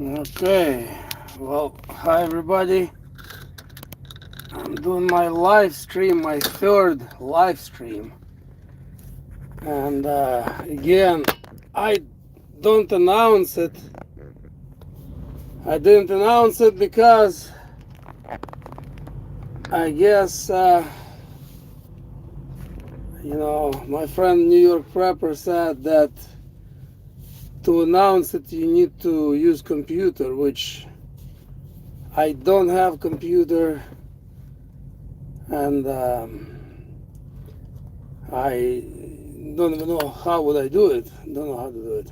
Okay, well, hi everybody. I'm doing my live stream, my third live stream. And again, I don't announce it. I didn't announce it because I guess, my friend New York Prepper said that to announce it you need to use computer, which I don't have computer, and I don't even know how would I do it. Don't know how to do it.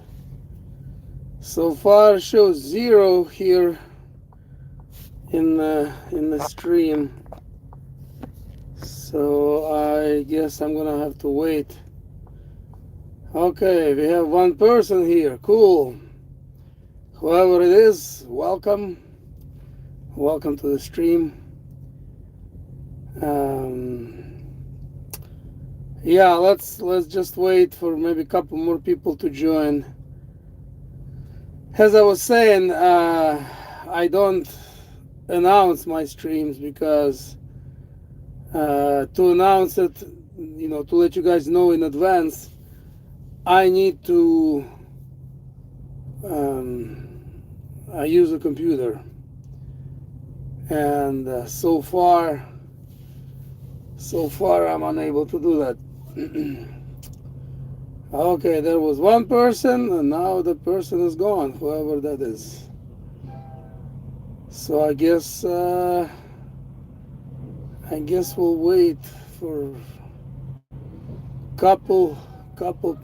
So far it shows 0 here in the stream. So I guess I'm gonna have to wait. Okay, we have one person here. Cool. Whoever it is, welcome. Welcome to the stream. Yeah, let's just wait for maybe a couple more people to join. As I was saying, I don't announce my streams because to announce it, to let you guys know in advance, I need to I use a computer, and so far I'm unable to do that. Okay, there was one person, and now the person is gone, whoever that is. So I guess we'll wait for couple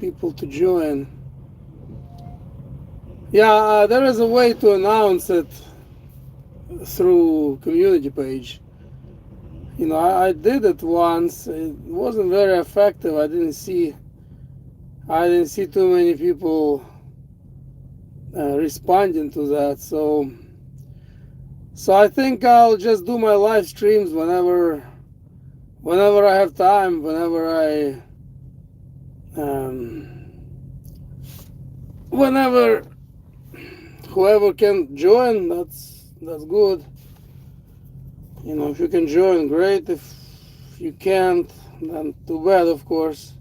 people to join. Yeah, there is a way to announce it through community page. I did it once. It wasn't very effective. I didn't see too many people responding to that. So I think I'll just do my live streams whenever I have time, whenever whoever can join, that's good. If you can join, great. If you can't, then too bad, of course.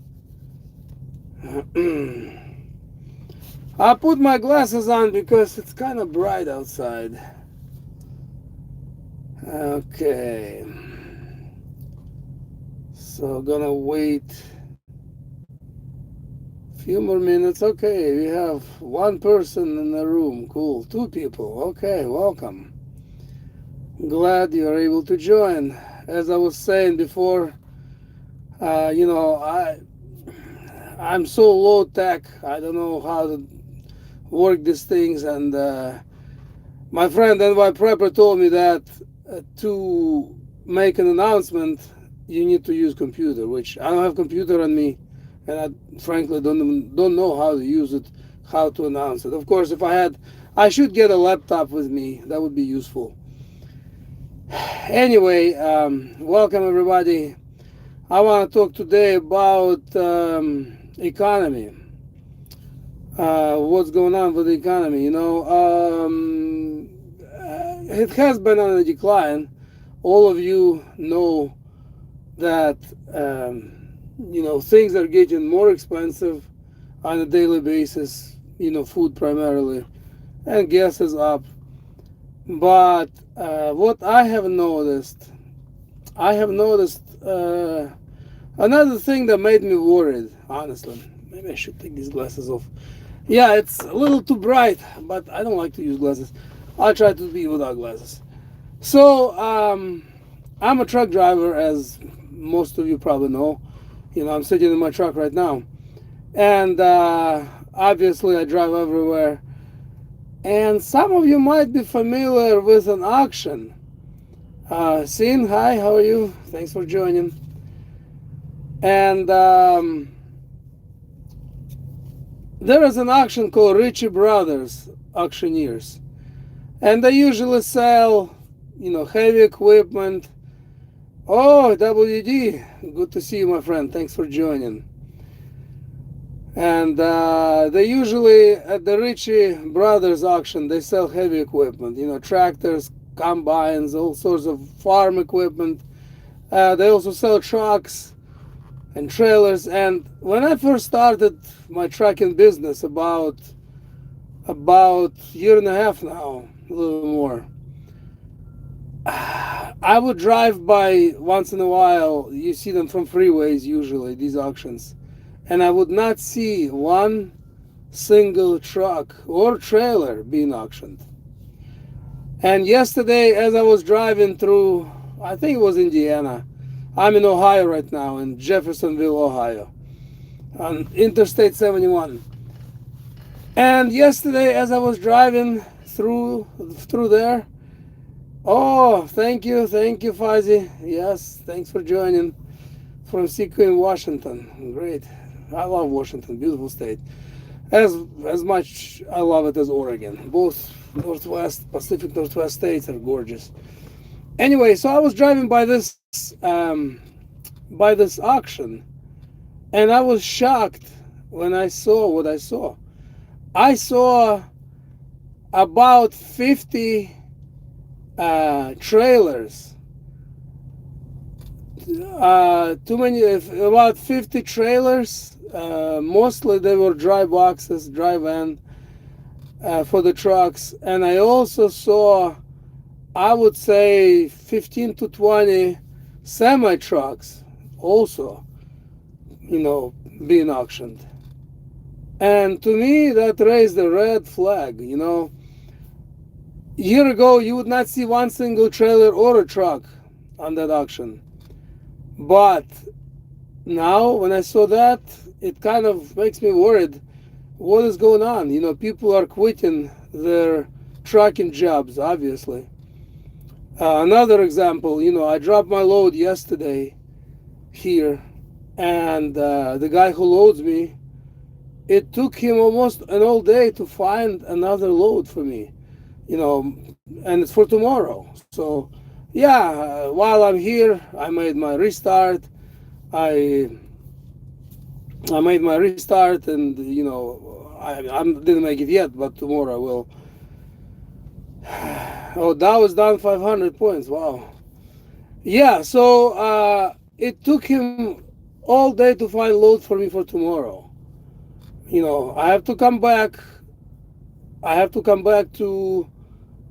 I put my glasses on because it's kind of bright outside. Okay. So gonna wait a few more minutes. Okay, we have one person in the room. Cool. 2 people. Okay, welcome. Glad you're able to join. As I was saying before, I'm so low tech. I don't know how to work these things, and my friend NY Prepper told me that to make an announcement you need to use computer, which I don't have computer on me, and I frankly don't know how to use it, how to announce it. Of course, if I had, I should get a laptop with me. That would be useful. Anyway, welcome everybody. I want to talk today about economy. What's going on with the economy? It has been on a decline. All of you know that things are getting more expensive on a daily basis. Food primarily, and gas is up. But what I have noticed another thing that made me worried, honestly. Maybe I should take these glasses off. Yeah, it's a little too bright, but I don't like to use glasses. I'll try to be without glasses. So, I'm a truck driver, as most of you probably know. I'm sitting in my truck right now. And obviously I drive everywhere. And some of you might be familiar with an auction. Sin, hi, how are you? Thanks for joining. And there is an auction called Ritchie Brothers Auctioneers. And they usually sell, heavy equipment. Oh, WD, good to see you, my friend. Thanks for joining. And they usually at the Ritchie Brothers auction they sell heavy equipment, tractors, combines, all sorts of farm equipment. They also sell trucks and trailers. And when I first started my trucking business about year and a half now, a little more, I would drive by once in a while. You see them from freeways usually, these auctions, and I would not see one single truck or trailer being auctioned. And yesterday, as I was driving through, I think it was Indiana. I'm in Ohio right now, in Jeffersonville, Ohio, on Interstate 71. And yesterday, as I was driving through there, oh, thank you, Fuzzy. Yes, thanks for joining from Sequim, Washington. Great. I love Washington, beautiful state. As much I love it as Oregon. Both Pacific Northwest states are gorgeous. Anyway, so I was driving by this auction, and I was shocked when I saw what I saw. I saw about 50 trailers. Too many, about 50 trailers. Mostly they were dry boxes, dry van for the trucks. And I also saw, I would say, 15 to 20 semi trucks also, being auctioned. And to me, that raised a red flag. A year ago, you would not see one single trailer or a truck on that auction. But now, when I saw that, it kind of makes me worried. What is going on? People are quitting their trucking jobs, obviously. Another example, I dropped my load yesterday here, and the guy who loads me, it took him almost an all day to find another load for me, and it's for tomorrow. So, yeah, while I'm here, I made my restart. I made my restart, and I didn't make it yet, but tomorrow I will. Oh, Dow is down 500 points. Wow. Yeah, so it took him all day to find load for me for tomorrow. I have to come back. I have to come back to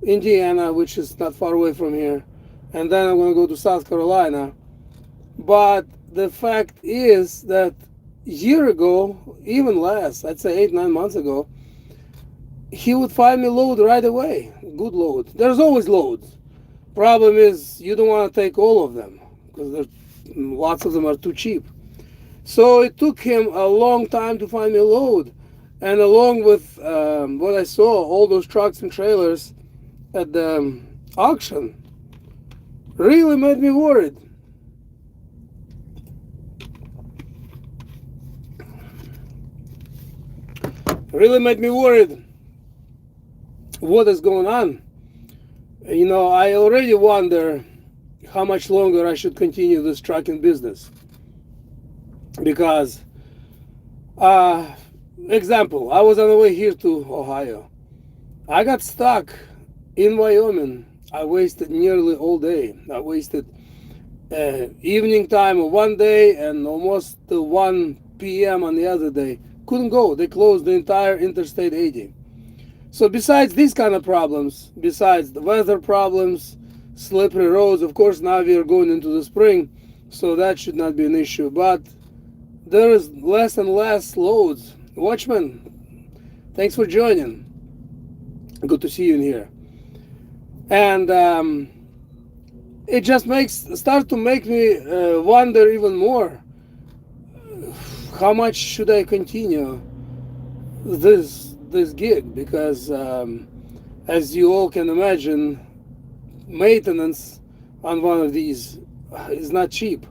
Indiana, which is not far away from here, and then I'm going to go to South Carolina. But the fact is that a year ago, even less, I'd say 8, 9 months ago, he would find me load right away. Good load. There's always loads. Problem is you don't want to take all of them because lots of them are too cheap. So it took him a long time to find me a load. And along with what I saw, all those trucks and trailers at the auction, really made me worried. Really made me worried. What is going on? I already wonder how much longer I should continue this trucking business. Because, example, I was on the way here to Ohio. I got stuck in Wyoming. I wasted nearly all day. I wasted evening time of one day and almost 1 p.m. on the other day. Couldn't go. They closed the entire Interstate 80. So besides these kind of problems, besides the weather problems, slippery roads, of course now we are going into the spring, so that should not be an issue. But there is less and less loads. Watchman, thanks for joining. Good to see you in here. And it just start to make me wonder even more. How much should I continue this gig? Because as you all can imagine, maintenance on one of these is not cheap.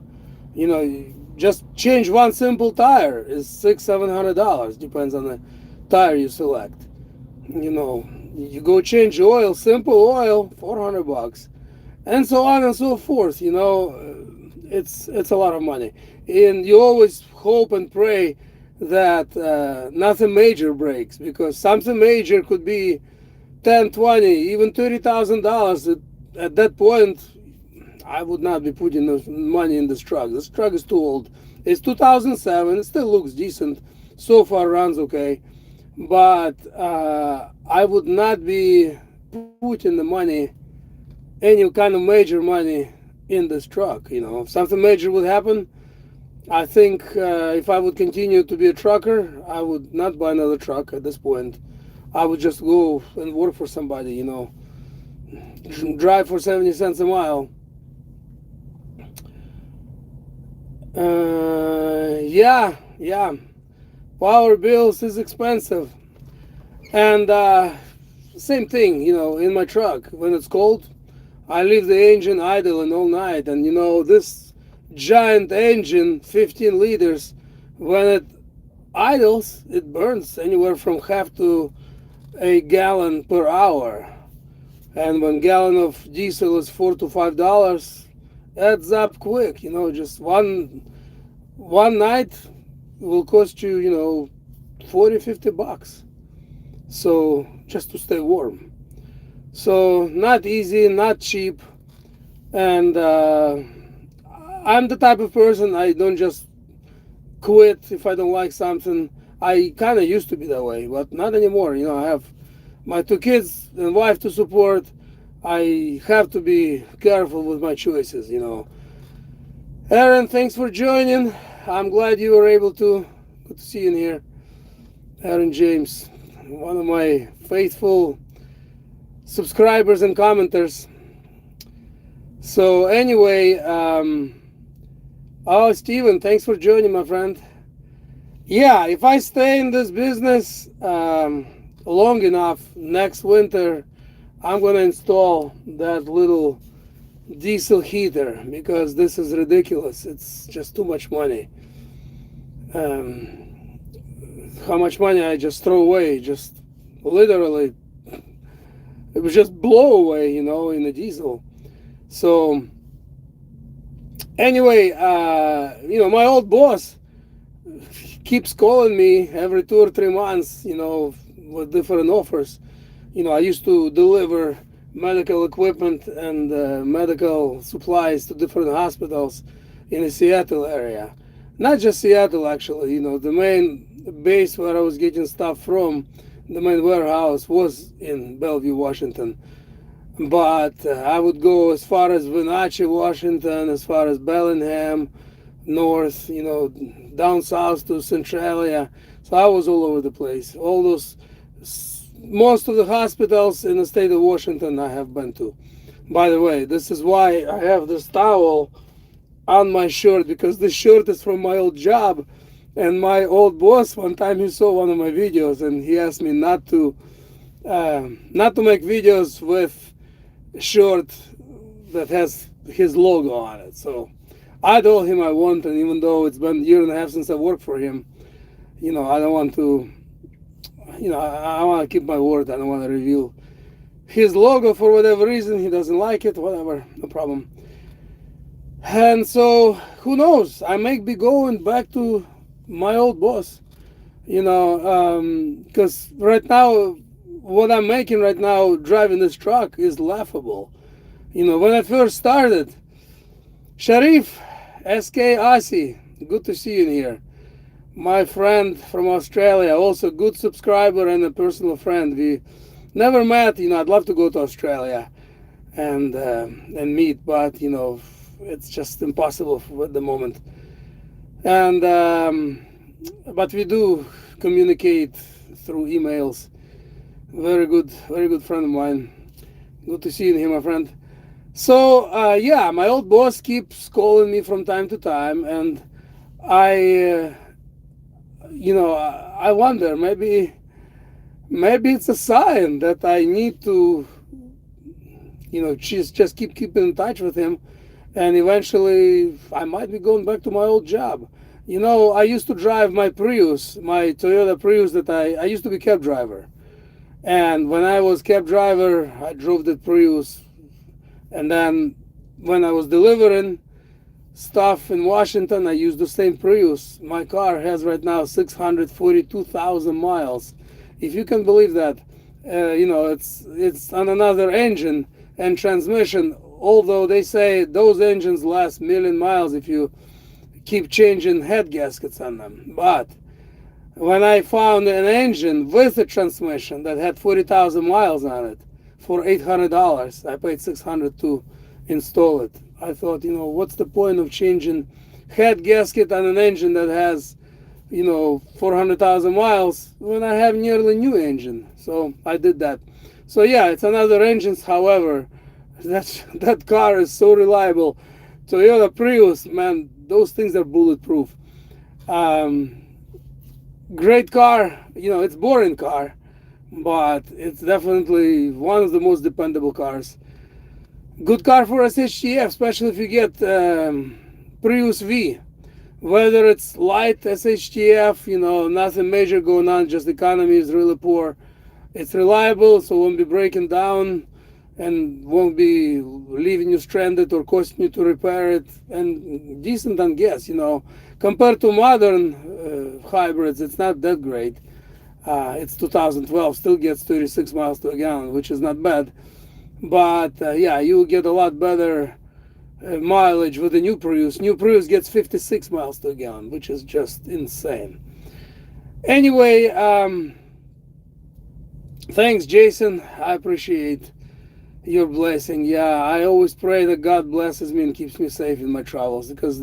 Just change one simple tire is $600-700, depends on the tire you select. You go change oil, simple oil, $400, and so on and so forth. It's a lot of money, and you always hope and pray that nothing major breaks, because something major could be 10, 20, even $30,000. At that point, I would not be putting the money in this truck. This truck is too old. It's 2007. It still looks decent. So far, runs okay. But I would not be putting the money, any kind of major money, in this truck. If something major would happen, I think if I would continue to be a trucker, I would not buy another truck at this point. I would just go and work for somebody, drive for 70 cents a mile. Yeah. Power bills is expensive. And same thing, in my truck. When it's cold, I leave the engine idling all night. And this giant engine, 15 liters, when it idles, it burns anywhere from half to a gallon per hour. And when gallon of diesel is $4 to $5, adds up quick. Just one night will cost you, 40-50 bucks. So just to stay warm. So not easy, not cheap. And I'm the type of person, I don't just quit if I don't like something. I kind of used to be that way, but not anymore. I have my two kids and wife to support. I have to be careful with my choices. Aaron, thanks for joining. I'm glad you were able to. Good to see you in here. Aaron James, one of my faithful subscribers and commenters. So anyway, Steven, thanks for joining, my friend. Yeah, if I stay in this business long enough, next winter, I'm going to install that little diesel heater, because this is ridiculous. It's just too much money. How much money I just throw away, just literally, it was just blow away, in the diesel. So anyway, my old boss keeps calling me every 2 or 3 months, with different offers. I used to deliver medical equipment and medical supplies to different hospitals in the Seattle area. Not just Seattle, actually. The main base where I was getting stuff from, the main warehouse, was in Bellevue, Washington. But I would go as far as Wenatchee, Washington, as far as Bellingham, north, down south to Centralia. So I was all over the place. Most of the hospitals in the state of Washington I have been to. By the way, this is why I have this towel on my shirt, because this shirt is from my old job. And my old boss, one time he saw one of my videos and he asked me not to make videos with a shirt that has his logo on it. So I told him I won't, and even though it's been a year and a half since I worked for him, I don't want to, I want to keep my word. I don't want to reveal his logo for whatever reason. He doesn't like it, whatever, no problem. And so, who knows? I may be going back to my old boss, because right now, what I'm making right now, driving this truck, is laughable. When I first started, Sharif, SK Asi, good to see you in here. My friend from Australia, also good subscriber and a personal friend. We never met. I'd love to go to Australia and meet, but it's just impossible at the moment. And but we do communicate through emails. Very good friend of mine. Good to see you here, my friend. So yeah, my old boss keeps calling me from time to time, and I wonder, maybe it's a sign that I need to just keeping in touch with him, and eventually I might be going back to my old job. I used to drive my Prius, my Toyota Prius, that I used to be cab driver. And when I was cab driver, I drove the Prius. And then when I was delivering, stuff in Washington, I use the same Prius. My car has right now 642,000 miles. If you can believe that, it's on another engine and transmission. Although they say those engines last million miles if you keep changing head gaskets on them. But when I found an engine with a transmission that had 40,000 miles on it for $800, I paid $600 to install it. I thought, what's the point of changing head gasket on an engine that has, 400,000 miles when I have nearly new engine? So I did that. So yeah, it's another engine. However, that car is so reliable. Toyota Prius, man, those things are bulletproof. Great car. It's boring car, but it's definitely one of the most dependable cars. Good car for SHTF, especially if you get Prius V. Whether it's light SHTF, nothing major going on, just the economy is really poor. It's reliable, so it won't be breaking down and won't be leaving you stranded or costing you to repair it, and decent on gas. Compared to modern hybrids, it's not that great. It's 2012, still gets 36 miles to a gallon, which is not bad. But yeah, you'll get a lot better mileage with the new Prius. New Prius gets 56 miles to a gallon, which is just insane. Anyway, thanks, Jason. I appreciate your blessing. Yeah, I always pray that God blesses me and keeps me safe in my travels because,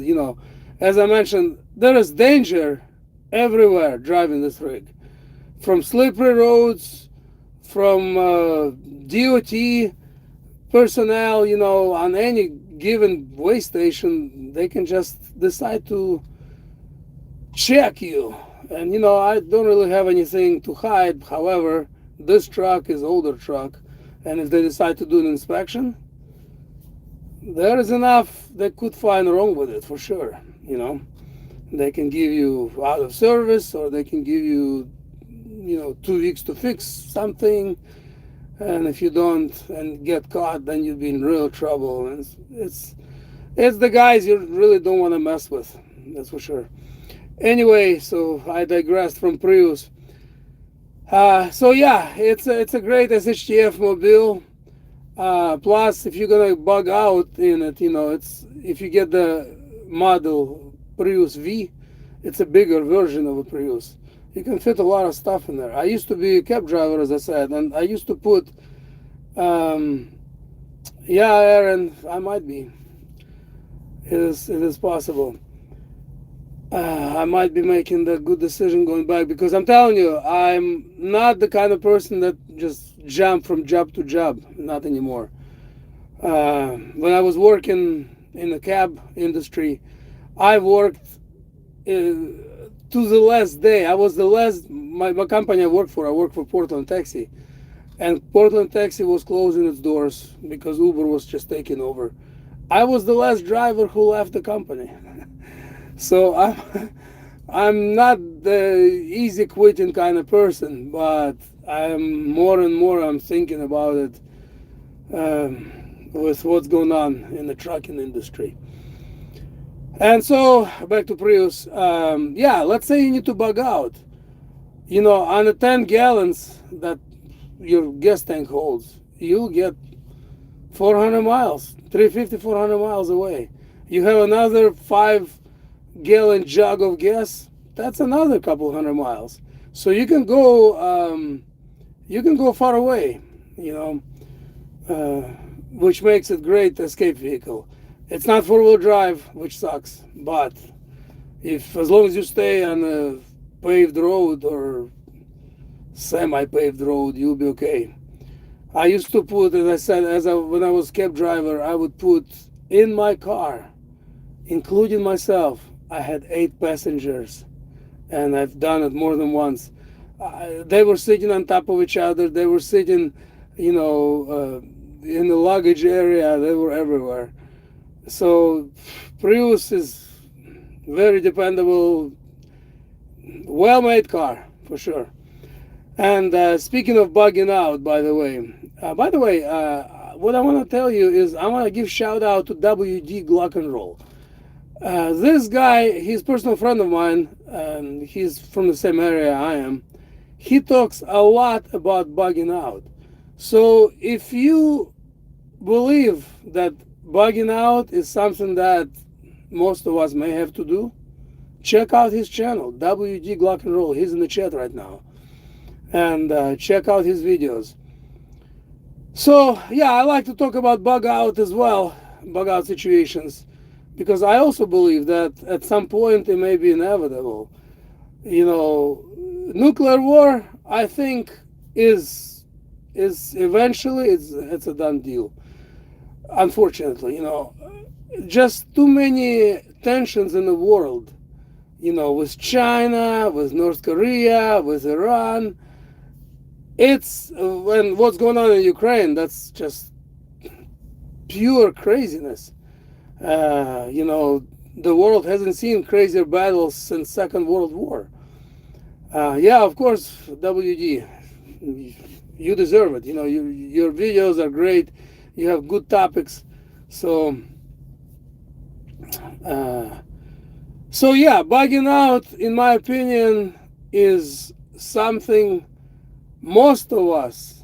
as I mentioned, there is danger everywhere driving this rig. From slippery roads, from DOT personnel, on any given way station, they can just decide to check you. And, I don't really have anything to hide. However, this truck is older truck. And if they decide to do an inspection, there is enough they could find wrong with it for sure. They can give you out of service, or they can give you, 2 weeks to fix something. And if you don't and get caught, then you'll be in real trouble. And it's the guys you really don't want to mess with. That's for sure. Anyway, so I digressed from Prius. So yeah, it's a great SHTF mobile. Plus, if you're gonna bug out in it, if you get the model Prius V, it's a bigger version of a Prius. You can fit a lot of stuff in there. I used to be a cab driver, as I said, and I used to put, yeah, Aaron, I might be. It is possible. I might be making the good decision going back, because I'm telling you, I'm not the kind of person that just jump from job to job. Not anymore. When I was working in the cab industry, I worked to the last day. I was the last, my company I worked for Portland Taxi. And Portland Taxi was closing its doors because Uber was just taking over. I was the last driver who left the company. So I'm not the easy quitting kind of person, but I'm more and more I'm thinking about it with what's going on in the trucking industry. And so back to Prius. Yeah, let's say you need to bug out. On the 10 gallons that your gas tank holds, you'll get 400 miles, 350, 400 miles away. You have another 5-gallon jug of gas, that's another couple hundred miles. So you can go far away, which makes it great escape vehicle. It's not 4-wheel drive, which sucks, but as long as you stay on a paved road or semi-paved road, you'll be okay. I used to put, as I said, when I was cab driver, I would put in my car, including myself, I had 8 passengers, and I've done it more than once. They were sitting on top of each other. They were sitting, in the luggage area. They were everywhere. So Prius is very dependable, well-made car for sure. And speaking of bugging out, by the way, what I want to tell you is I want to give shout out to WD Glock and Roll. This guy, he's a personal friend of mine, and he's from the same area I am. He talks a lot about bugging out. So if you believe that bugging out is something that most of us may have to do, check out his channel, WG Glock and Roll. He's in the chat right now. And check out his videos. So, yeah, I like to talk about bug out as well, bug out situations, because I also believe that at some point it may be inevitable. You know, nuclear war, I think, is eventually it's a done deal. Unfortunately, just too many tensions in the world. With China, with North Korea, with Iran. It's when what's going on in Ukraine. That's just pure craziness. The world hasn't seen crazier battles since Second World War. Yeah, of course, WG, you deserve it. Your videos are great. You have good topics. So, yeah, bugging out, in my opinion, is something most of us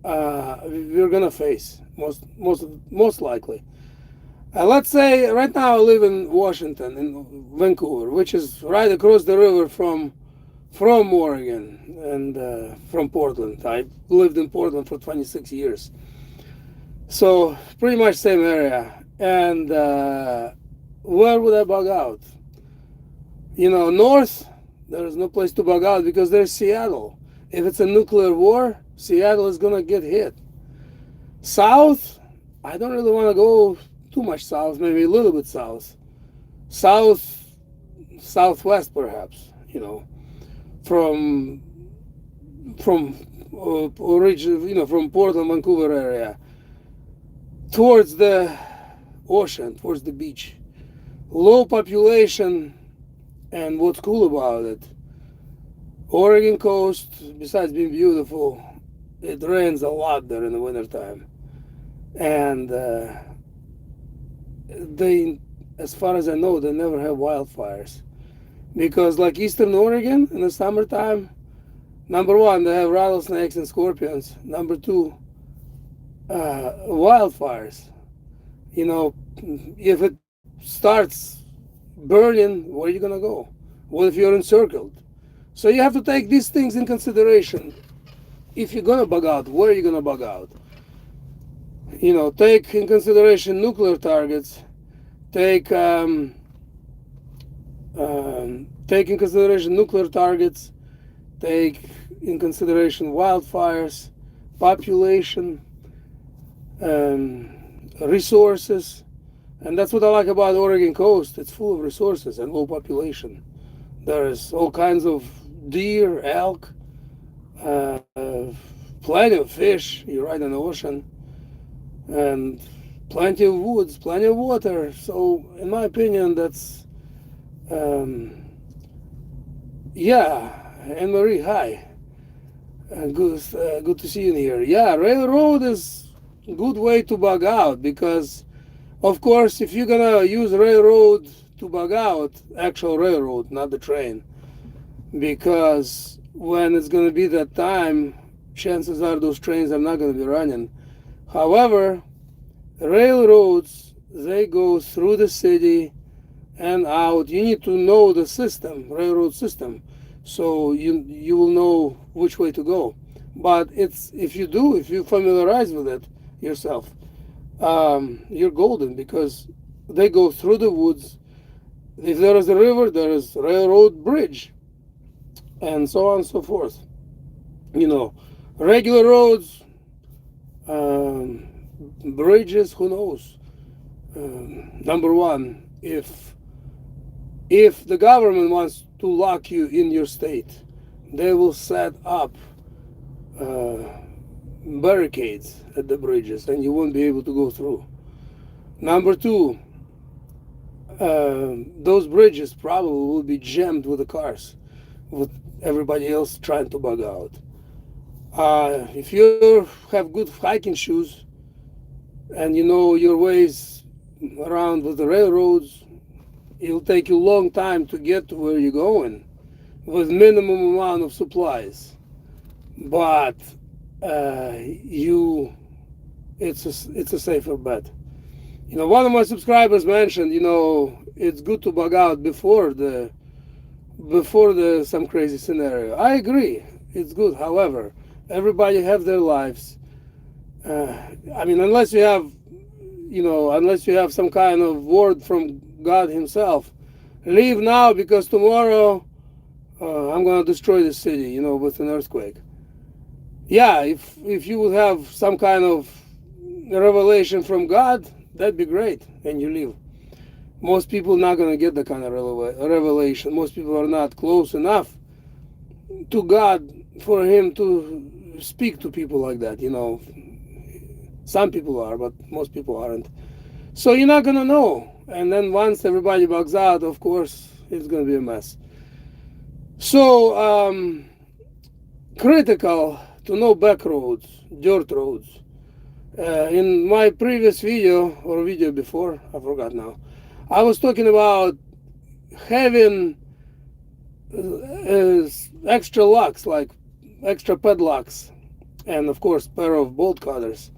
we're gonna face most likely. Let's say right now I live in Washington, in Vancouver, which is right across the river from Oregon and from Portland. I lived in Portland for 26 years, so pretty much same area. And where would I bug out? North, there is no place to bug out because there's Seattle. If it's a nuclear war, Seattle is gonna get hit. South, I don't really want to go too much south, maybe a little bit south. Southwest perhaps, from origin, from Portland, Vancouver area, towards the ocean, towards the beach. Low population, and what's cool about it, Oregon coast, besides being beautiful, it rains a lot there in the wintertime. And they, as far as I know, they never have wildfires. Because like Eastern Oregon in the summertime, number one, they have rattlesnakes and scorpions. Number two, wildfires. If it starts burning, where are you gonna go? What if you're encircled? So you have to take these things in consideration. If you're gonna bug out, where are you gonna bug out? Take in consideration nuclear targets. Take in consideration nuclear targets. Take in consideration wildfires, population, resources, and that's what I like about Oregon coast. It's full of resources and low population. There's all kinds of deer, elk, plenty of fish. You're right in the ocean, and plenty of woods, plenty of water. So, in my opinion, that's yeah. Anne Marie, hi. Good to see you in here. Yeah, railroad is a good way to bug out because, of course, if you're gonna use railroad to bug out, actual railroad, not the train, because when it's gonna be that time, chances are those trains are not gonna be running. However, railroads, they go through the city and out. You need to know the system, railroad system, so you will know which way to go. But if you familiarize with it yourself, you're golden because they go through the woods. If there is a river, there is railroad bridge, and so on and so forth. Regular roads, bridges, who knows? Number one, if the government wants to lock you in your state, they will set up barricades at the bridges and you won't be able to go through. Number two, those bridges probably will be jammed with the cars, with everybody else trying to bug out. If you have good hiking shoes and you know your ways around with the railroads, It'll take you a long time to get to where you're going with minimum amount of supplies. But you, it's a safer bet. One of my subscribers mentioned, it's good to bug out before the some crazy scenario. I agree, it's good. However, everybody have their lives. I mean, unless you have some kind of word from God Himself, leave now because tomorrow I'm gonna destroy the city, with an earthquake. Yeah, if you would have some kind of revelation from God, that'd be great, and you leave. Most people are not gonna get that kind of revelation. Most people are not close enough to God for Him to speak to people like that. Some people are, but most people aren't. So you're not gonna know. And then once everybody bugs out, of course, it's gonna be a mess. So critical to know back roads, dirt roads. In my previous video or video before, I forgot now, I was talking about having extra locks, like extra padlocks, and of course pair of bolt cutters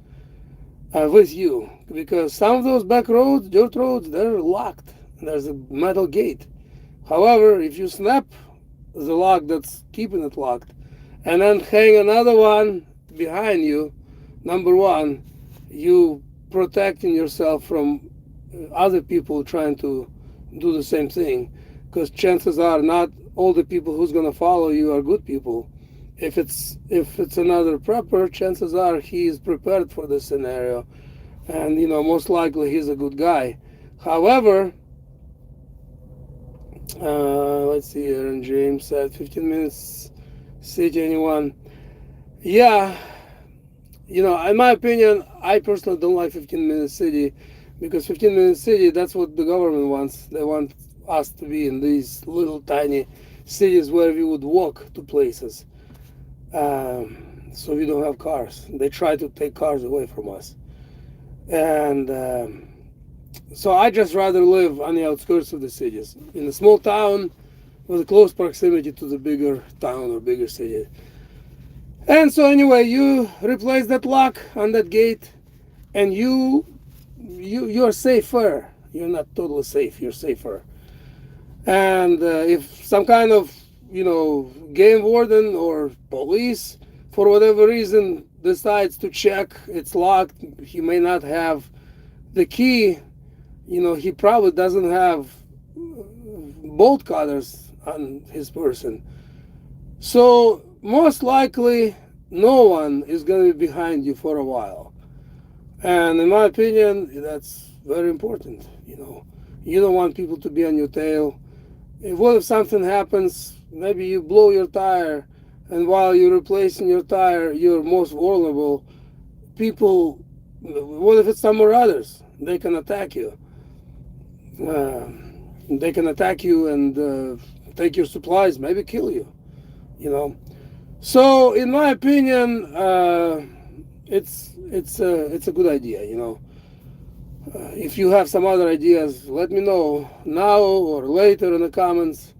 with you, because some of those back roads, dirt roads, they're locked. There's a metal gate. However, if you snap the lock that's keeping it locked and then hang another one behind you, number one, you protecting yourself from other people trying to do the same thing, because chances are not all the people who's going to follow you are good people. If it's another prepper, chances are he is prepared for this scenario, and most likely he's a good guy. However, let's see here, and James said 15 minutes city, anyone? Yeah, in my opinion, I personally don't like 15-minute city, because 15-minute city, that's what the government wants. They want us to be in these little tiny cities where we would walk to places. So we don't have cars. They try to take cars away from us. And so I just rather live on the outskirts of the cities, in a small town with a close proximity to the bigger town or bigger city. And so anyway, you replace that lock on that gate, and you're safer. You're not totally safe, you're safer. And if some kind of game warden or police for whatever reason decides to check it's locked, he may not have the key. He probably doesn't have bolt cutters on his person. So most likely no one is going to be behind you for a while. And in my opinion, that's very important. You don't want people to be on your tail. What if something happens? Maybe you blow your tire, and while you're replacing your tire, you're most vulnerable. People, what if it's somewhere others? They can attack you. They can attack you and take your supplies, maybe kill you. So in my opinion, it's a good idea. If you have some other ideas, let me know now or later in the comments.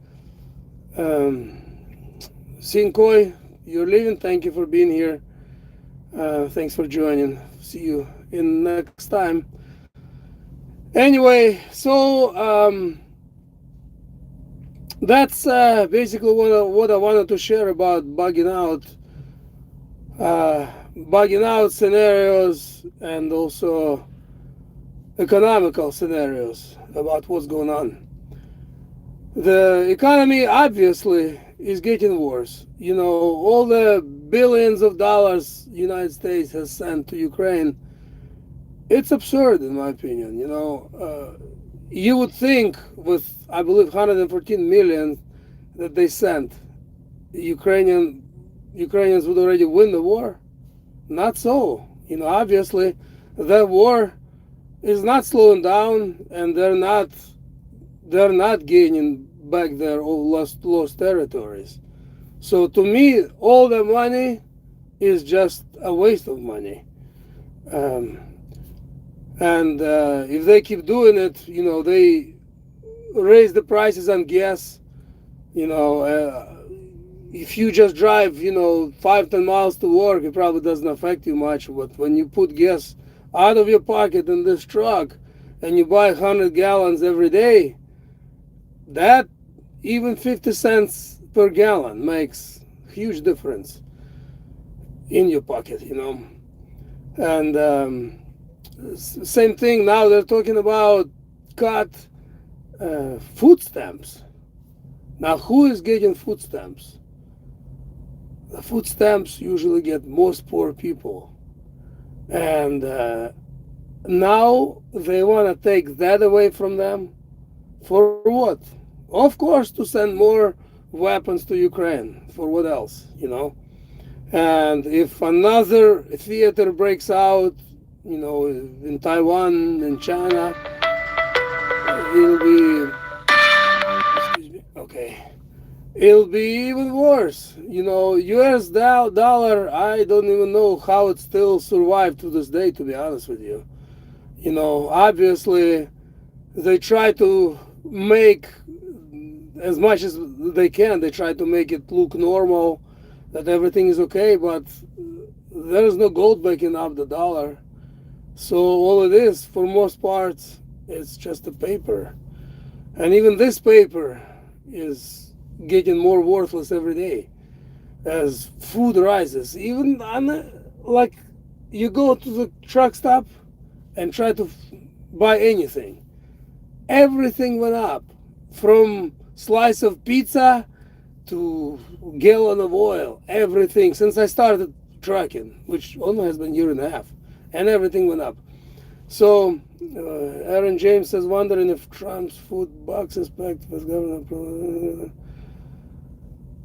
Sinkoi, you're leaving. Thank you for being here. Thanks for joining. See you in next time. Anyway, so that's basically what I wanted to share about bugging out scenarios, and also economical scenarios about what's going on. The economy obviously is getting worse. All the billions of dollars the United States has sent to Ukraine, it's absurd in my opinion. You would think with, I believe, 114 million that they sent, Ukrainians would already win the war. Not so. Obviously that war is not slowing down, and they're not gaining back their old lost territories. So to me, all the money is just a waste of money. And if they keep doing it, raise the prices on gas. You know, if you just drive, 5-10 miles to work, it probably doesn't affect you much. But when you put gas out of your pocket in this truck and you buy 100 gallons every day, that even 50 cents per gallon makes huge difference in your pocket. And same thing now, they're talking about cut food stamps. Now, who is getting food stamps? The food stamps usually get most poor people. And now they want to take that away from them. For what? Of course, to send more weapons to Ukraine. For what else? And if another theater breaks out, in Taiwan, in China, it'll be, excuse me, okay. It'll be even worse. US dollar, I don't even know how it still survived to this day, to be honest with you. Obviously, they try to make as much as they can, they try to make it look normal, that everything is okay, but there is no gold backing up the dollar. So all it is, for most parts, it's just a paper. And even this paper is getting more worthless every day as food rises. Even like you go to the truck stop and try to buy anything. Everything went up, from slice of pizza to gallon of oil. Everything since I started trucking, which only has been a year and a half, and everything went up. So Aaron James says, wondering if Trump's food box inspect was governor.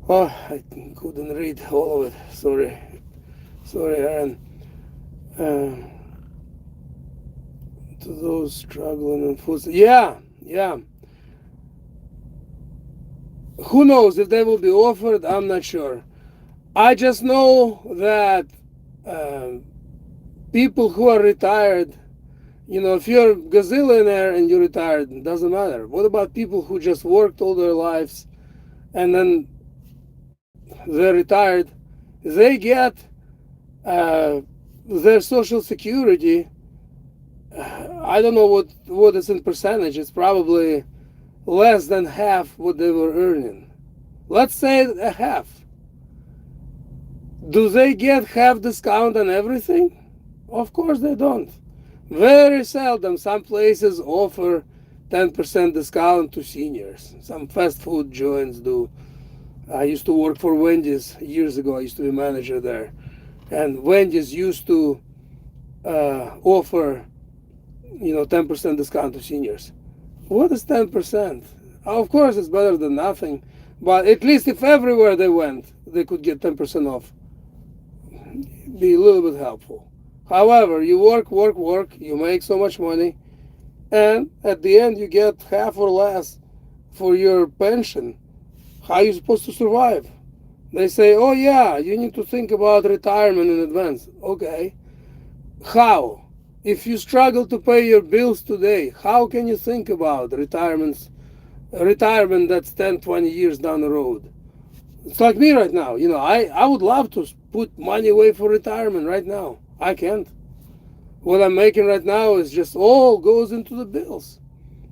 Oh, I couldn't read all of it. Sorry, Aaron. To those struggling in food. Yeah. Who knows if they will be offered? I'm not sure. I just know that people who are retired, if you're a gazillionaire and you're retired, it doesn't matter. What about people who just worked all their lives and then they're retired? They get their Social Security. I don't know what is in percentage. It's probably less than half what they were earning. Let's say a half. Do they get half discount on everything? Of course they don't. Very seldom some places offer 10% discount to seniors. Some fast food joints do. I used to work for Wendy's years ago. I used to be manager there. And Wendy's used to offer 10% discount to seniors. What is 10%? Of course, it's better than nothing, but at least if everywhere they went, they could get 10% off. Be a little bit helpful. However, you work, you make so much money, and at the end you get half or less for your pension. How are you supposed to survive? They say, oh yeah, you need to think about retirement in advance. Okay. How? If you struggle to pay your bills today, how can you think about retirement that's 10, 20 years down the road? It's like me right now. I would love to put money away for retirement right now. I can't. What I'm making right now is just all goes into the bills.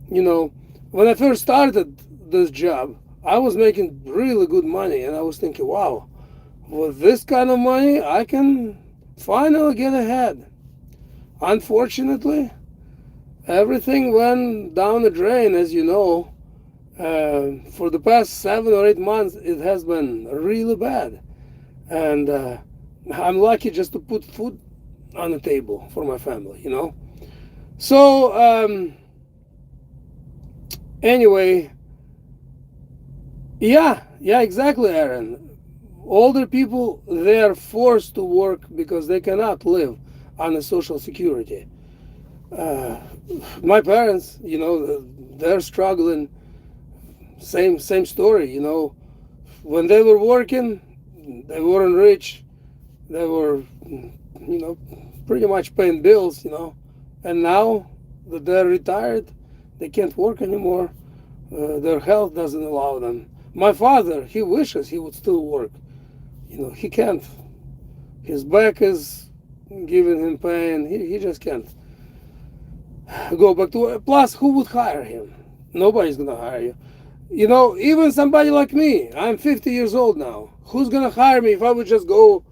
When I first started this job, I was making really good money, and I was thinking, wow, with this kind of money, I can finally get ahead. Unfortunately, everything went down the drain, as you know. For the past 7 or 8 months, it has been really bad. And I'm lucky just to put food on the table for my family, So, anyway, yeah, exactly, Aaron. Older people, they are forced to work because they cannot live on the Social Security. My parents, they're struggling. Same story. When they were working, they weren't rich. They were, pretty much paying bills. And now that they're retired, they can't work anymore. Their health doesn't allow them. My father, he wishes he would still work. He can't. His back is giving him pain. He just can't go back to work. Plus, who would hire him? Nobody's gonna hire you. Even somebody like me, I'm 50 years old now. Who's gonna hire me if I would just go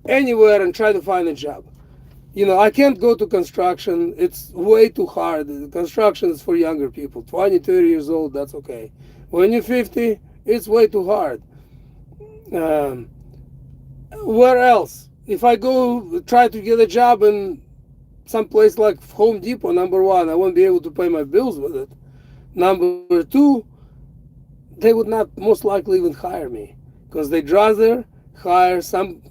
anywhere and try to find a job? I can't go to construction. It's way too hard. Construction is for younger people. 20, 30 years old, that's okay. When you're 50, it's way too hard. Um, where else? If I go try to get a job in some place like Home Depot, number one, I won't be able to pay my bills with it. Number two, they would not most likely even hire me because they'd rather hire some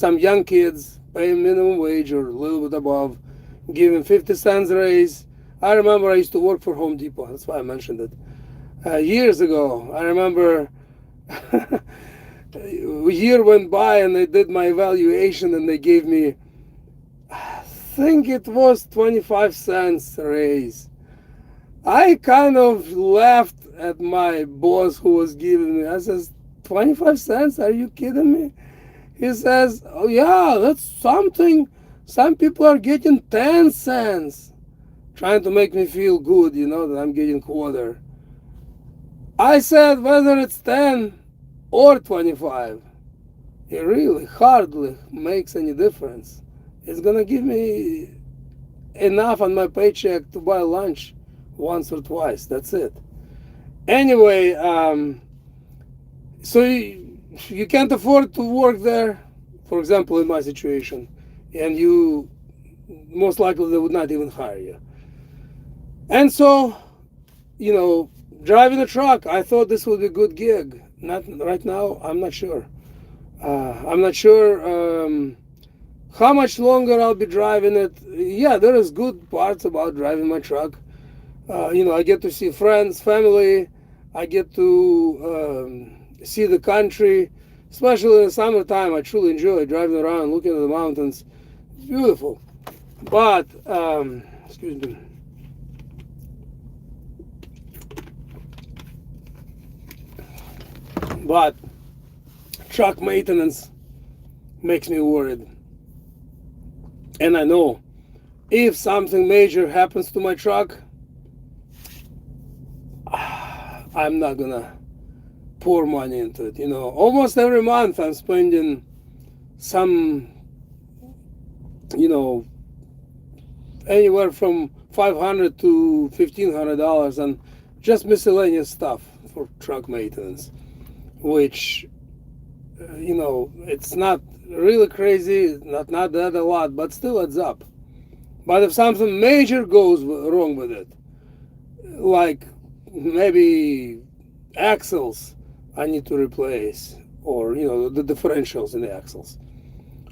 young kids, pay them minimum wage or a little bit above, give them 50 cents raise. I remember I used to work for Home Depot. That's why I mentioned it. Years ago, I remember a year went by and they did my evaluation and they gave me, I think it was 25 cents raise. I kind of laughed at my boss who was giving me. I says, 25 cents? Are you kidding me? He says, oh yeah, that's something. Some people are getting 10 cents. Trying to make me feel good, that I'm getting quarter. I said, whether it's 10 or 25, it really hardly makes any difference. It's gonna give me enough on my paycheck to buy lunch once or twice. That's it. Anyway, so you can't afford to work there, for example, in my situation, and you most likely they would not even hire you. And so, driving a truck, I thought this would be a good gig. Not right now. I'm not sure. I'm not sure how much longer I'll be driving it. Yeah, there is good parts about driving my truck. I get to see friends, family. I get to see the country, especially in the summertime. I truly enjoy driving around, looking at the mountains. It's beautiful. But, excuse me. But truck maintenance makes me worried. And I know if something major happens to my truck, I'm not gonna pour money into it. Almost every month I'm spending some, anywhere from $500 to $1,500 on just miscellaneous stuff for truck maintenance, which, it's not really crazy, not that a lot, but still adds up. But if something major goes wrong with it, like maybe axles I need to replace, or the differentials in the axles,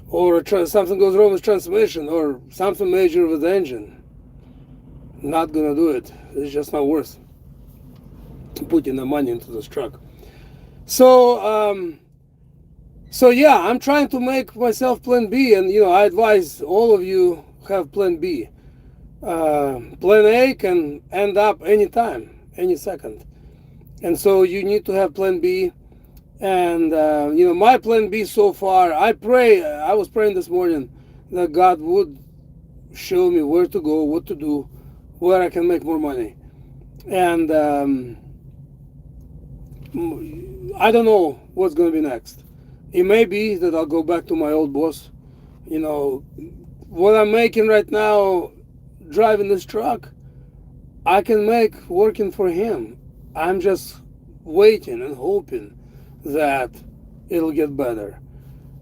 or something goes wrong with transmission, or something major with the engine, not gonna do it. It's just not worth putting the money into this truck. So yeah, I'm trying to make myself plan B, and I advise all of you have plan B. Plan A can end up anytime, any second, and so you need to have plan B. And my plan B so far, I was praying this morning that God would show me where to go, what to do, where I can make more money. And I don't know what's going to be next. It may be that I'll go back to my old boss. What I'm making right now driving this truck, I can make working for him. I'm just waiting and hoping that it'll get better.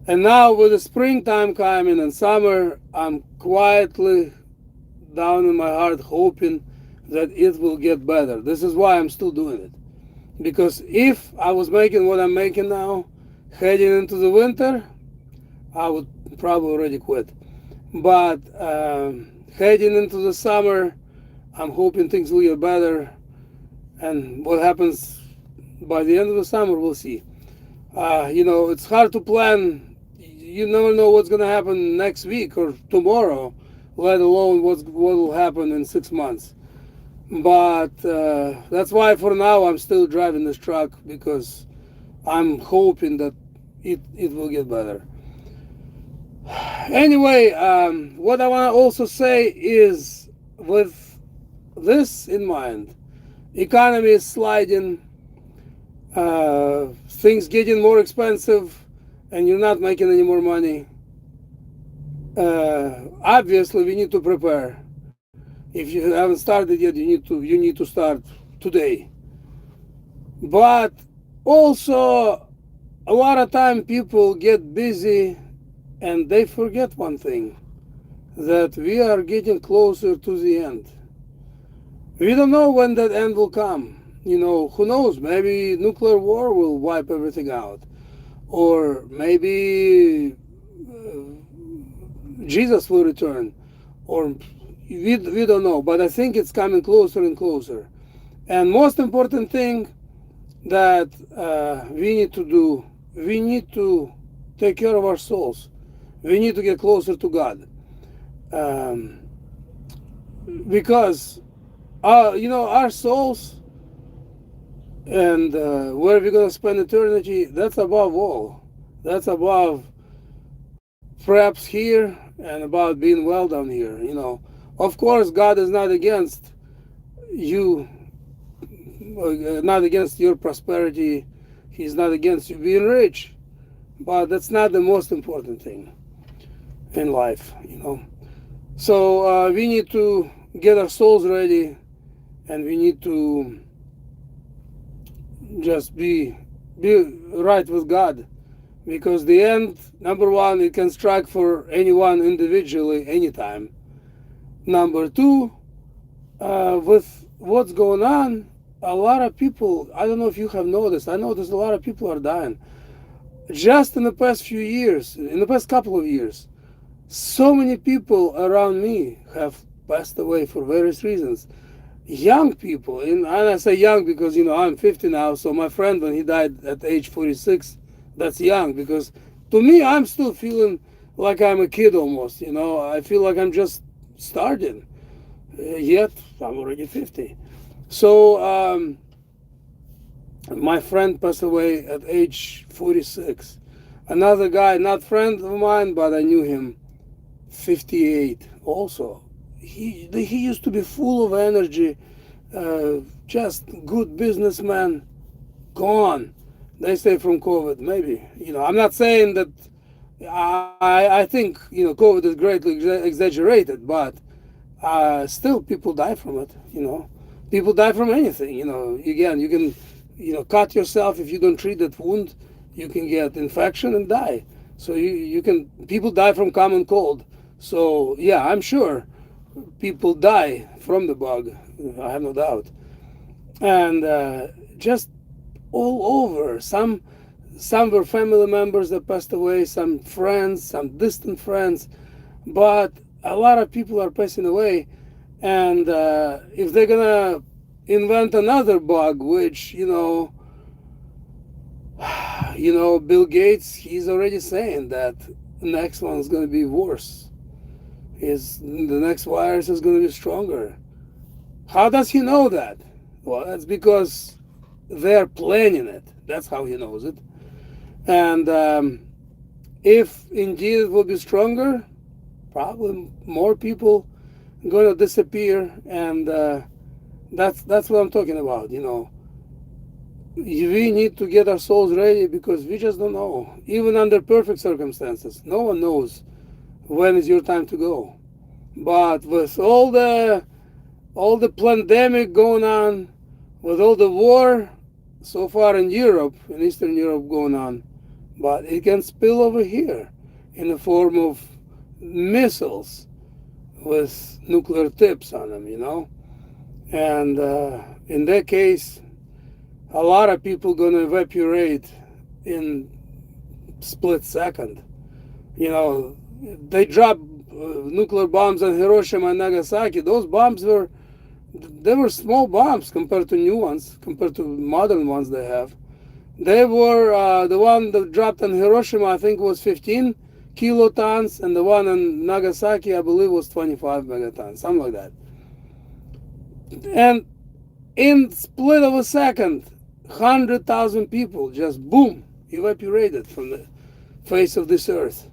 And now with the springtime coming and summer, I'm quietly down in my heart hoping that it will get better. This is why I'm still doing it. Because if I was making what I'm making now, heading into the winter, I would probably already quit. But heading into the summer, I'm hoping things will get better. And what happens by the end of the summer, we'll see. It's hard to plan. You never know what's going to happen next week or tomorrow, let alone what will happen in 6 months. But that's why for now I'm still driving this truck, because I'm hoping that it will get better. Anyway, what I want to also say is, with this in mind, economy is sliding, things getting more expensive, and you're not making any more money. Obviously, we need to prepare. If you haven't started yet, you need to start today. But also, a lot of time people get busy and they forget one thing, that we are getting closer to the end. We don't know when that end will come. Who knows? Maybe nuclear war will wipe everything out, or maybe Jesus will return, or we don't know. But I think it's coming closer and closer. And most important thing that we need to do, we need to take care of our souls. We need to get closer to God, um, because our souls, and where we're going to spend eternity, that's above all. That's above perhaps here, and about being well down here. Of course, God is not against you, not against your prosperity. He's not against you being rich, but that's not the most important thing in life. So we need to get our souls ready, and we need to just be right with God, because the end, number one, it can strike for anyone individually anytime. Number two, with what's going on, a lot of people, I don't know if you have noticed, I noticed a lot of people are dying just in the past few years, in the past couple of years. So many people around me have passed away for various reasons. Young people, and I say young because I'm 50 now. So my friend, when he died at age 46, that's young, because to me I'm still feeling like I'm a kid almost. I feel like I'm just starting, yet I'm already 50. So my friend passed away at age 46. Another guy, not friend of mine, but I knew him, 58 also. He used to be full of energy, just good businessman, gone. They say from COVID, maybe. I'm not saying that. I think COVID is greatly exaggerated, but still people die from it. People die from anything. Again, you can cut yourself. If you don't treat that wound, you can get infection and die. So you can people die from common cold. So yeah, I'm sure people die from the bug. I have no doubt. And just all over. Some were family members that passed away, some friends, some distant friends, but a lot of people are passing away. And if they're gonna invent another bug, which Bill Gates, he's already saying that the next one is gonna be worse. The next virus is gonna be stronger. How does he know that? Well, that's because they're planning it. That's how he knows it. And if indeed it will be stronger, probably more people going to disappear. And that's what I'm talking about. We need to get our souls ready, because we just don't know. Even under perfect circumstances, no one knows when is your time to go. But with all the pandemic going on, with all the war so far in Europe, in Eastern Europe going on, but it can spill over here in the form of missiles with nuclear tips on them. And in that case, a lot of people gonna evaporate in split second. They dropped nuclear bombs on Hiroshima and Nagasaki. Those bombs were small bombs compared to new ones, compared to modern ones they have. They were the one that dropped on Hiroshima, I think, was 15 kilotons, and the one on Nagasaki, I believe, was 25 megatons, something like that. And in split of a second, 100,000 people just boom evaporated from the face of this earth.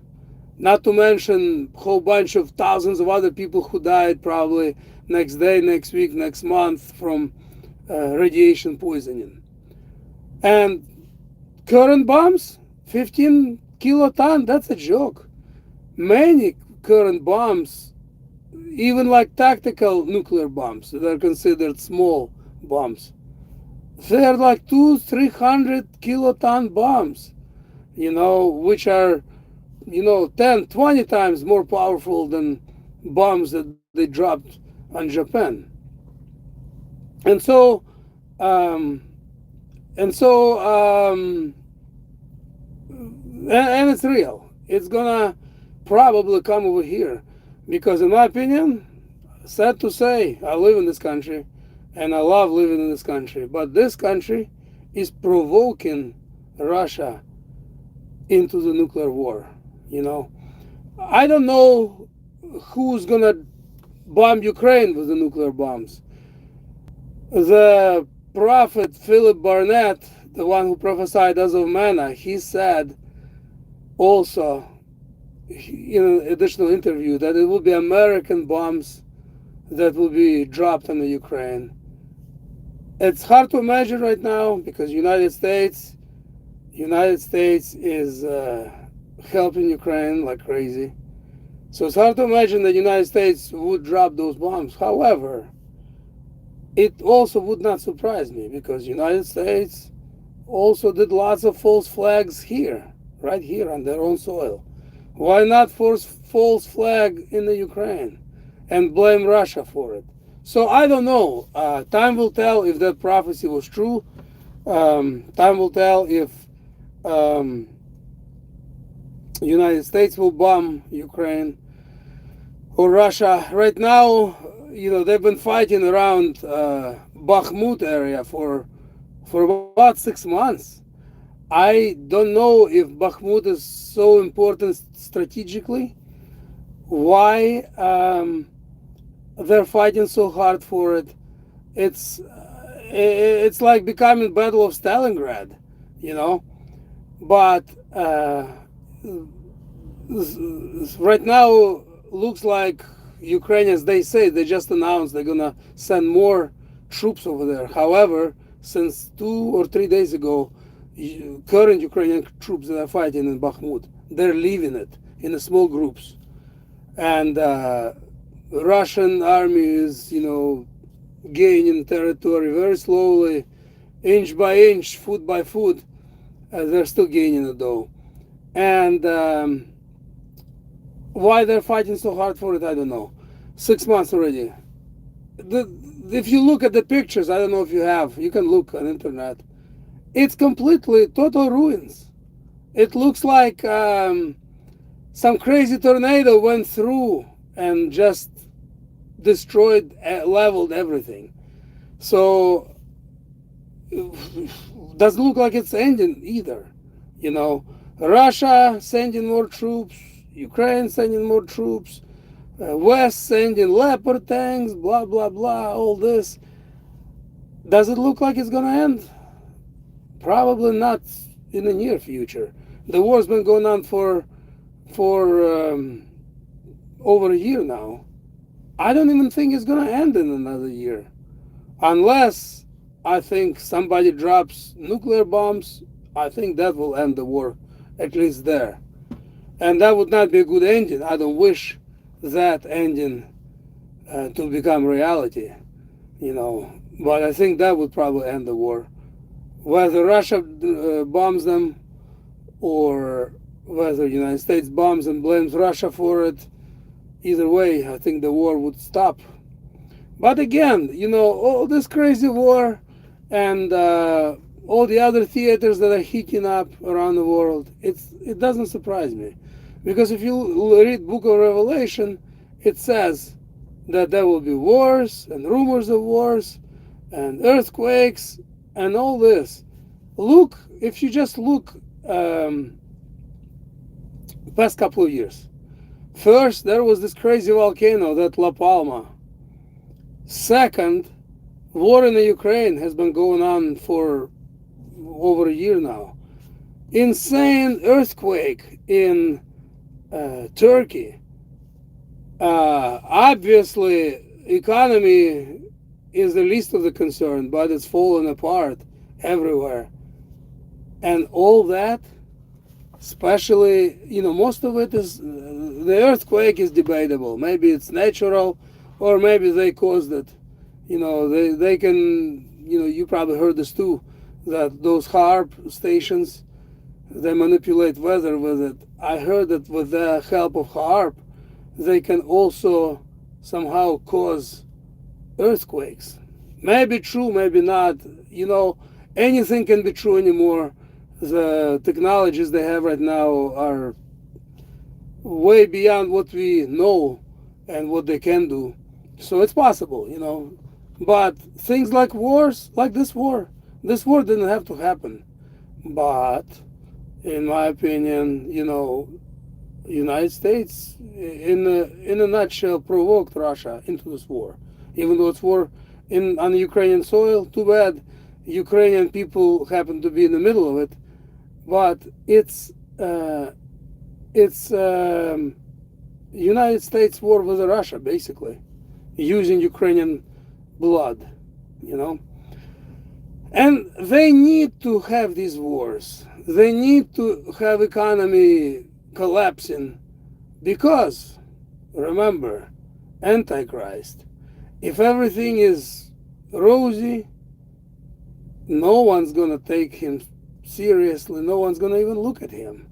Not to mention a whole bunch of thousands of other people who died probably next day, next week, next month from radiation poisoning. And current bombs, 15 kiloton, that's a joke. Many current bombs, even like tactical nuclear bombs that are considered small bombs, they're like 200-300 kiloton bombs, which are 10, 20 times more powerful than bombs that they dropped on Japan. And so, um, and so, and it's real. It's gonna probably come over here because, in my opinion, sad to say, I live in this country and I love living in this country, but this country is provoking Russia into the nuclear war. I don't know who's gonna bomb Ukraine with the nuclear bombs. The prophet Philip Barnett, the one who prophesied as of manna, he said also in an additional interview that it will be American bombs that will be dropped on the Ukraine. It's hard to imagine right now because United States is helping Ukraine like crazy. So it's hard to imagine that the United States would drop those bombs. However, it also would not surprise me because the United States also did lots of false flags here, right here on their own soil. Why not force false flag in the Ukraine and blame Russia for it? So I don't know. Time will tell if that prophecy was true. Time will tell if United States will bomb Ukraine or Russia. Right now, they've been fighting around Bakhmut area for about 6 months. I don't know if Bakhmut is so important strategically. Why they're fighting so hard for it? It's like becoming Battle of Stalingrad, But right now looks like Ukraine, as they say, they just announced they're gonna send more troops over there. However, since 2 or 3 days ago, current Ukrainian troops that are fighting in Bakhmut, they're leaving it in small groups, and Russian army is, gaining territory very slowly, inch by inch, foot by foot. They're still gaining it though, and why they're fighting so hard for it, I don't know. 6 months already. If you look at the pictures, I don't know if you can look on internet. It's completely total ruins. It looks like some crazy tornado went through and just destroyed, leveled everything. So doesn't look like it's ending either. Russia sending more troops, Ukraine sending more troops, West sending Leopard tanks, blah blah blah, all this. Does it look like it's gonna end? Probably not in the near future. The war's been going on for over a year now. I don't even think it's gonna end in another year, unless I think somebody drops nuclear bombs. I think that will end the war, at least there, and that would not be a good ending. I don't wish that ending to become reality, but I think that would probably end the war. Whether Russia bombs them or whether the United States bombs and blames Russia for it, either way, I think the war would stop. But again, all this crazy war and all the other theaters that are heating up around the world, it doesn't surprise me. Because if you read Book of Revelation, it says that there will be wars and rumors of wars and earthquakes and all this. If you just look past couple of years. First, there was this crazy volcano, that La Palma. Second, war in the Ukraine has been going on for over a year now. Insane earthquake in Turkey. Obviously, economy is the least of the concern, but it's falling apart everywhere. And all that, especially, most of it is, the earthquake is debatable. Maybe it's natural, or maybe they caused it. They can, you probably heard this too, that those HARP stations, they manipulate weather with it. I heard that with the help of HARP, they can also somehow cause earthquakes. Maybe true, maybe not. Anything can be true anymore. The technologies they have right now are way beyond what we know and what they can do. So it's possible. But things like wars, like this war didn't have to happen. But in my opinion, United States, in a nutshell, provoked Russia into this war. Even though it's war on Ukrainian soil, too bad Ukrainian people happen to be in the middle of it. But it's United States war with Russia, basically, using Ukrainian blood, And they need to have these wars. They need to have economy collapsing because, remember, Antichrist. If everything is rosy, no one's going to take him seriously. No one's going to even look at him.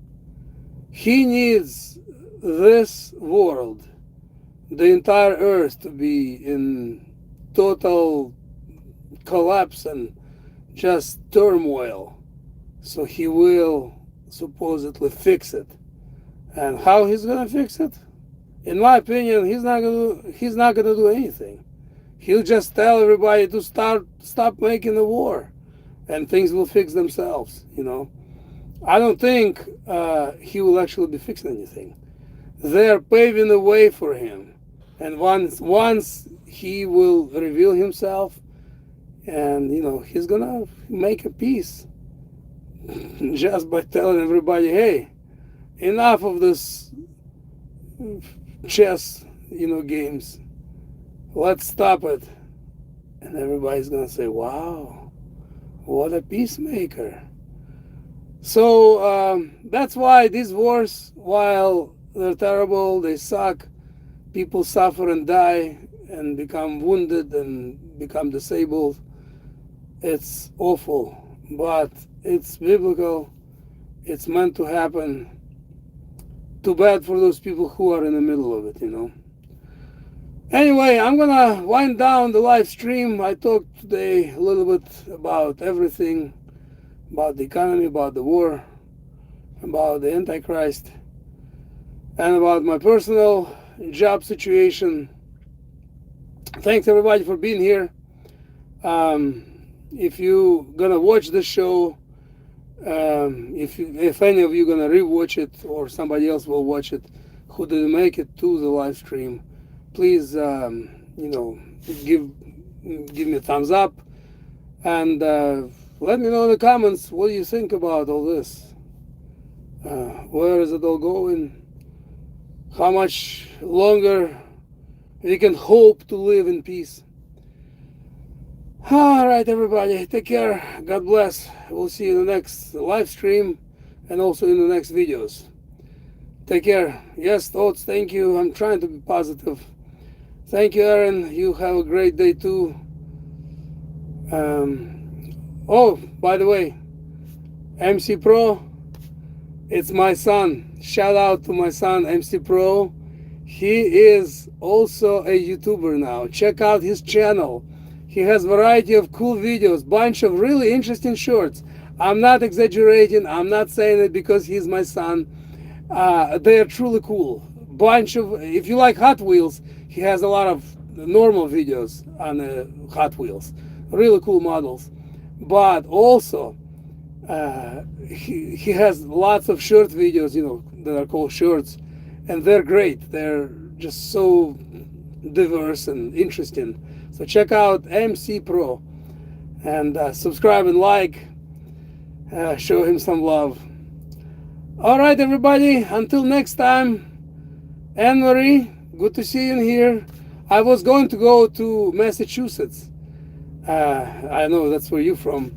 He needs this world, the entire earth, to be in total collapse and just turmoil. So he will supposedly fix it. And how he's going to fix it? In my opinion, he's not going to do anything. He'll just tell everybody to stop making the war, and things will fix themselves. I don't think he will actually be fixing anything. They're paving the way for him, and once he will reveal himself, and he's gonna make a peace just by telling everybody, hey, enough of this chess games, let's stop it. And everybody's gonna say, wow, what a peacemaker. So that's why these wars, while they're terrible, they suck, people suffer and die and become wounded and become disabled. It's awful, but it's biblical. It's meant to happen. Too bad for those people who are in the middle of it, Anyway, I'm gonna wind down the live stream. I talked today a little bit about everything, about the economy, about the war, about the Antichrist, and about my personal job situation. Thanks everybody for being here. If you're gonna watch the show, if any of you gonna rewatch it, or somebody else will watch it who didn't make it to the live stream, please give me a thumbs up, and let me know in the comments what do you think about all this. Where is it all going? How much longer we can hope to live in peace? All right, everybody, take care. God bless. We'll see you in the next live stream and also in the next videos. Take care. Yes, thoughts, thank you. I'm trying to be positive. Thank you, Aaron. You have a great day too. Oh, by the way, MC Pro, it's my son. Shout out to my son, MC Pro. He is also a YouTuber now. Check out his channel. He has a variety of cool videos, bunch of really interesting shorts. I'm not exaggerating. I'm not saying it because he's my son. They are truly cool. Bunch of, if you like Hot Wheels, he has a lot of normal videos on Hot Wheels. Really cool models. But also, he has lots of short videos, that are called shorts. And they're great. They're just so diverse and interesting. So check out MC Pro and subscribe and like. Show him some love. All right, everybody. Until next time. Anne Marie, good to see you here. I was going to go to Massachusetts. I know that's where you're from,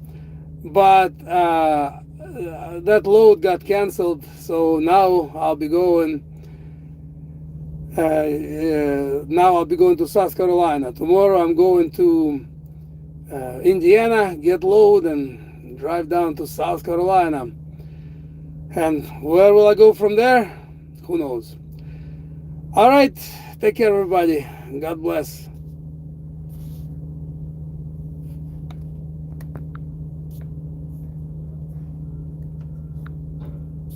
but that load got canceled. So now I'll be going. Now I'll be going to South Carolina. Tomorrow I'm going to Indiana, get load, and drive down to South Carolina. And where will I go from there? Who knows? All right, take care, everybody. God bless.